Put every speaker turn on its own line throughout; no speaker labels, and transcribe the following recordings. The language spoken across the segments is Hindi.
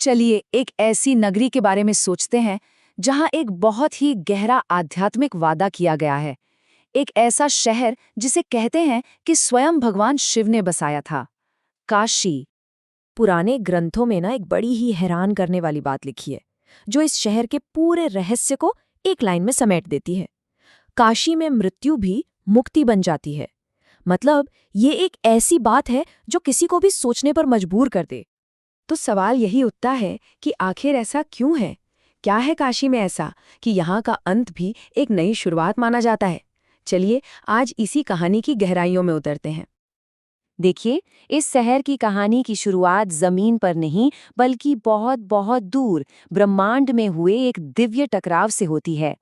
चलिए एक ऐसी नगरी के बारे में सोचते हैं जहां एक बहुत ही गहरा आध्यात्मिक वादा किया गया है। एक ऐसा शहर जिसे कहते हैं कि स्वयं भगवान शिव ने बसाया था, काशी।
पुराने ग्रंथों में ना एक बड़ी ही हैरान करने वाली बात लिखी है, जो इस शहर के पूरे रहस्य को एक लाइन में समेट देती है। काशी में मृत्यु भी मुक्ति बन जाती है। मतलब ये एक ऐसी बात है जो किसी को भी सोचने पर मजबूर कर दे।
तो सवाल यही उठता है कि आखिर ऐसा क्यों है? क्या है काशी में ऐसा कि यहाँ का अंत भी एक नई शुरुआत माना जाता है? चलिए आज इसी कहानी की गहराइयों में उतरते हैं।
देखिए, इस शहर की कहानी की शुरुआत जमीन पर नहीं बल्कि बहुत बहुत दूर ब्रह्मांड में हुए एक दिव्य टकराव से होती है।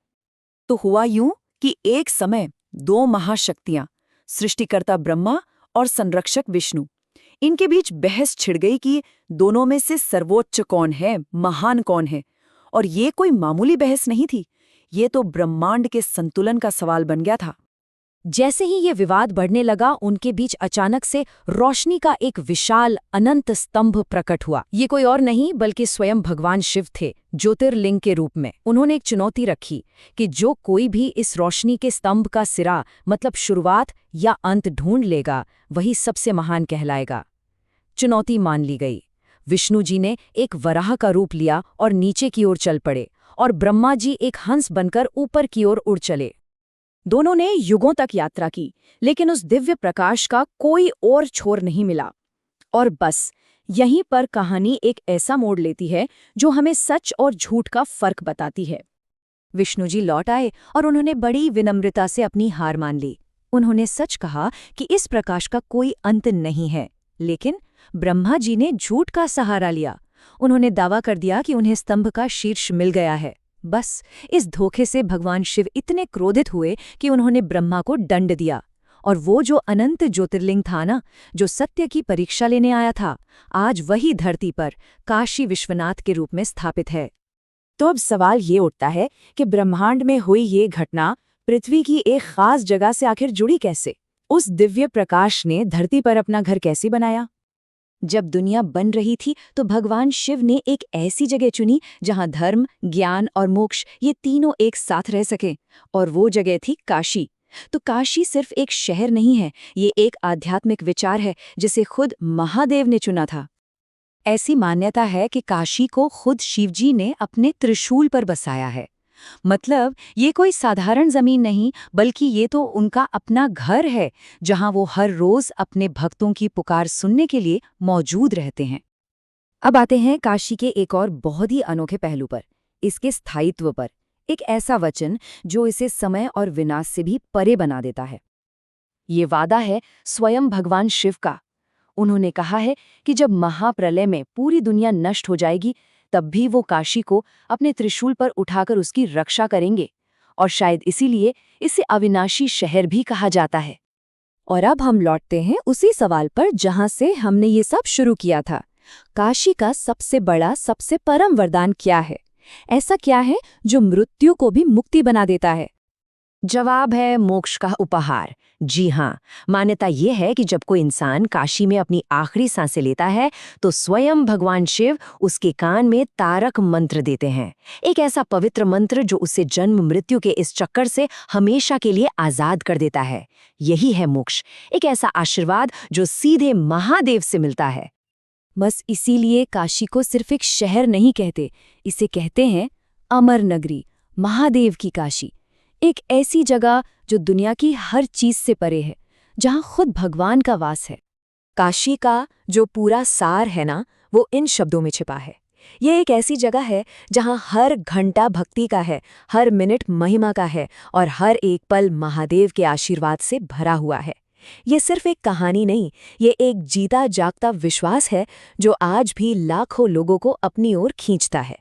तो हुआ यूं कि एक समय दो महाशक्तियां, सृष्टिकर्ता ब्रह्मा और संरक्षक विष्णु, इनके बीच बहस छिड़ गई कि दोनों में से सर्वोच्च कौन है, महान कौन है। और ये कोई मामूली बहस नहीं थी, ये तो ब्रह्मांड के संतुलन का सवाल बन गया था।
जैसे ही ये विवाद बढ़ने लगा, उनके बीच अचानक से रोशनी का एक विशाल अनंत स्तंभ प्रकट हुआ। ये कोई और नहीं बल्कि स्वयं भगवान शिव थे, ज्योतिर्लिंग के रूप में। उन्होंने एक चुनौती रखी कि जो कोई भी इस रोशनी के स्तंभ का सिरा मतलब शुरुआत या अंत ढूंढ लेगा, वही सबसे महान कहलाएगा। चुनौती मान ली गई। विष्णु जी ने एक वराह का रूप लिया और नीचे की ओर चल पड़े, और ब्रह्मा जी एक हंस बनकर ऊपर की ओर उड़ चले। दोनों ने युगों तक यात्रा की, लेकिन उस दिव्य प्रकाश का कोई और छोर नहीं मिला। और बस यहीं पर कहानी एक ऐसा मोड़ लेती है जो हमें सच और झूठ का फर्क बताती है। विष्णु जी लौट आए और उन्होंने बड़ी विनम्रता से अपनी हार मान ली। उन्होंने सच कहा कि इस प्रकाश का कोई अंत नहीं है, लेकिन ब्रह्मा जी ने झूठ का सहारा लिया। उन्होंने दावा कर दिया कि उन्हें स्तंभ का शीर्ष मिल गया है। बस इस धोखे से भगवान शिव इतने क्रोधित हुए कि उन्होंने ब्रह्मा को दंड दिया। और वो जो अनंत ज्योतिर्लिंग था ना, जो सत्य की परीक्षा लेने आया था, आज वही धरती पर काशी विश्वनाथ के रूप में स्थापित है।
तो अब सवाल ये उठता है कि ब्रह्मांड में हुई ये घटना पृथ्वी की एक खास जगह से आखिर जुड़ी कैसे? उस दिव्य प्रकाश ने धरती पर अपना घर कैसे बनाया?
जब दुनिया बन रही थी तो भगवान शिव ने एक ऐसी जगह चुनी जहां धर्म, ज्ञान और मोक्ष ये तीनों एक साथ रह सके, और वो जगह थी काशी। तो काशी सिर्फ एक शहर नहीं है, ये एक आध्यात्मिक विचार है जिसे खुद महादेव ने चुना था। ऐसी मान्यता है कि काशी को खुद शिवजी ने अपने त्रिशूल पर बसाया है। मतलब ये कोई साधारण जमीन नहीं, बल्कि ये तो उनका अपना घर है, जहां वो हर रोज अपने भक्तों की पुकार सुनने के लिए मौजूद रहते हैं। अब आते हैं काशी के एक और बहुत ही अनोखे पहलू पर, इसके स्थायित्व पर। एक ऐसा वचन जो इसे समय और विनाश से भी परे बना देता है। ये वादा है स्वयं भगवान शिव का। उन्होंने कहा है कि जब महाप्रलय में पूरी दुनिया नष्ट हो जाएगी, तब भी वो काशी को अपने त्रिशूल पर उठाकर उसकी रक्षा करेंगे। और शायद इसीलिए इसे अविनाशी शहर भी कहा जाता है। और अब हम लौटते हैं उसी सवाल पर जहां से हमने ये सब शुरू किया था। काशी का सबसे बड़ा, सबसे परम वरदान क्या है? ऐसा क्या है जो मृत्यु को भी मुक्ति बना देता है? जवाब है मोक्ष का उपहार। जी हाँ, मान्यता ये है कि जब कोई इंसान काशी में अपनी आखिरी सांसें लेता है तो स्वयं भगवान शिव उसके कान में तारक मंत्र देते हैं। एक ऐसा पवित्र मंत्र जो उसे जन्म मृत्यु के इस चक्कर से हमेशा के लिए आजाद कर देता है। यही है मोक्ष, एक ऐसा आशीर्वाद जो सीधे महादेव से मिलता है। बस इसीलिए काशी को सिर्फ एक शहर नहीं कहते, इसे कहते हैं अमर नगरी, महादेव की काशी। एक ऐसी जगह जो दुनिया की हर चीज से परे है, जहां खुद भगवान का वास है। काशी का जो पूरा सार है ना, वो इन शब्दों में छिपा है। ये एक ऐसी जगह है जहां हर घंटा भक्ति का है, हर मिनट महिमा का है, और हर एक पल महादेव के आशीर्वाद से भरा हुआ है। ये सिर्फ एक कहानी नहीं, ये एक जीता जागता विश्वास है जो आज भी लाखों लोगों को अपनी ओर खींचता है।